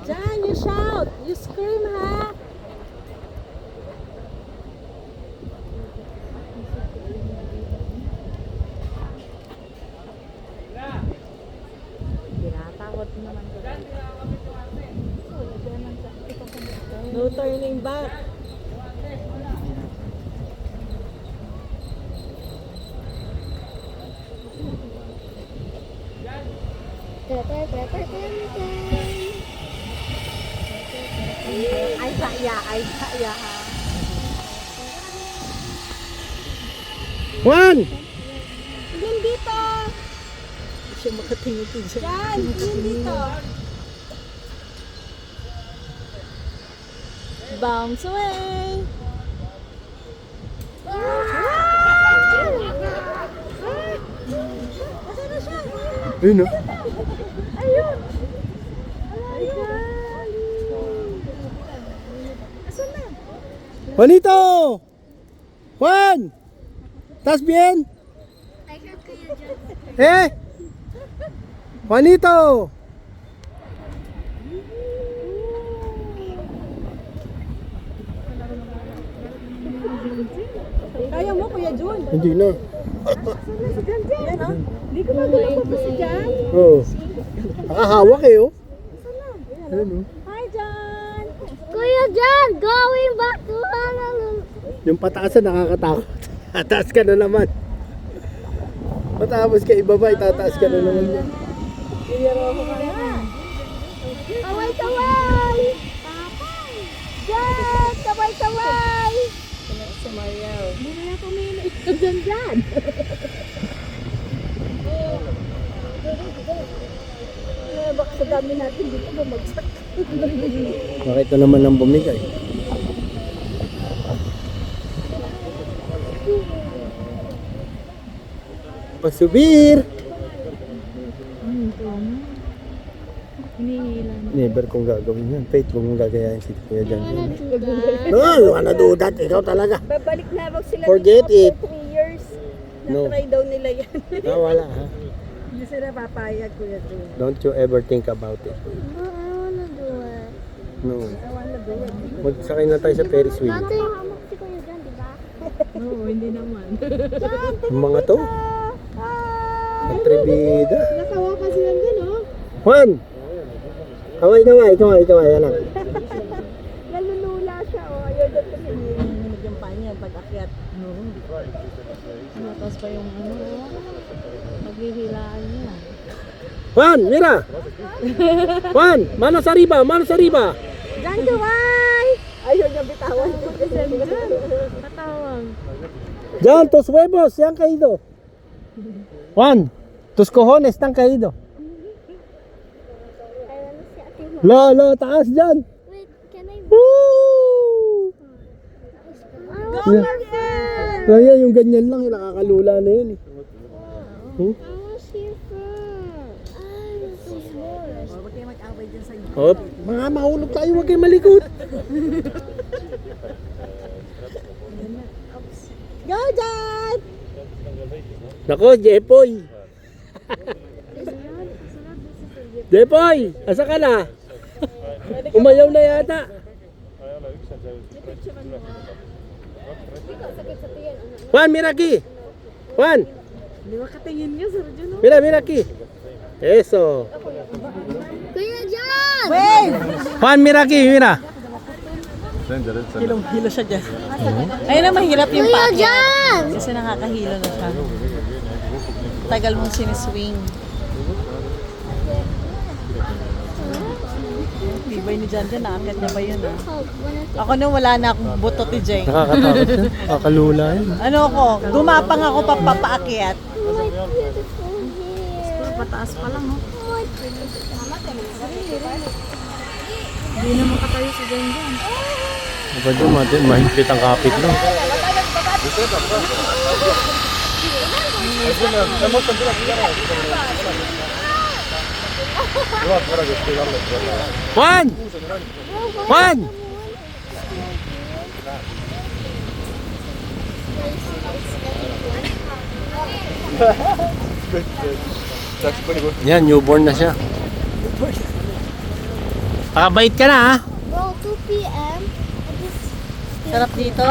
Jan, you shout! You scream, ha? Tinatakot naman ko. No turning back. Ay saya ha. Juan! Tingin dito. Siya makatingin siya. Jan, tingin dito. Bounce away. Asan na siya? Ayun, oh. Ayun. Asan na? Juanito! Juan! ¿Estás bien? ¿Eh? Juanito! Kaya mo, Kuya Jun. Hindi na. Yan, oh. Hindi ko magulong pa si Jan. Oo. Nakahawak eh, oh. Ayun, oh. Hi, Jan. Kuya John, going back to Honolulu. Yung pataasan nakakatakot. Tataas ka na naman. Matapos ka ibaba, itataas ka na naman. Kaway-kaway! Jan, kaway-kaway! Sumayaw. Hindi na pumili. Jan. Baka sa dami natin dito bumagsak. Bakit na naman ang bumigay? Pasubir! Never kong gagawin yan. Faith, huwag mong gagayahin si Kuya Jan. No, wanna do that. Ikaw talaga. Babalik na wag sila Forget dito it. after 3 years. No. Na-try daw nila yan. Wala ha. Hindi sila papayag, Kuya Jun. Don't you ever think about it. I wanna do it. No. I wanna do it. Magsakay na tayo sa Ferris wheel. Dati hamak si Kuya John, di ba? Oo, hindi naman. Yung mga to. Atribida. Nakawa pa sila dun, oh. Juan! Kaway, kaway, anak. Nalulula siya, oh. Ayaw daw kasi hinihinig yung paa niya pag akyat. Tapos pa yung ano, maghihilaan niya. Juan, mira! Juan, manos arriba! Jan, kaway! Ayaw niya bitawan ko kasi Jan. Katawang. Jan, tus huevos, se han caído. Juan, tus cojones están caído. Lo, taas dyan. Wait, can I... Woo! Go, Yeah. Kaya yung ganyan lang, nakakalula na yun. I was here first. This is yours. Huwag kayo mag-away dyan sa inyo. Oh, mga mahulog tayo, huwag kayo malikot. Go, Jan! Nako, Jepoy. Jepoy, asa ka na? Umayaw na yata. Juan, mira aquí. Juan, Di ba katingin niya, Sir Jun, oh? mira aquí. Eso. Kuya John! Wait! Juan, mira aquí, mira. Hilong-hilo siya dyan. Ayun na, mahirap yung Kuya paakyat. John! Kasi nakakahilo na siya. Tagal mong siniswing. Tibay ni Jan Jan, naakyat niya ba yun, ah? Ako nung wala na akong buto ni Jeng. Nakakatakot siya. Nakakalula yun. Ano ako, gumapang ako papapaakyat. My beautiful hair. Pataas pa lang, oh. Hindi naman katayo si Jan Jan. Diba doon, mahigpit ang kapit no? Juan! Juan! Yan, newborn na siya. Pakabait ka na ha. Bro, 2 p.m. Sarap dito.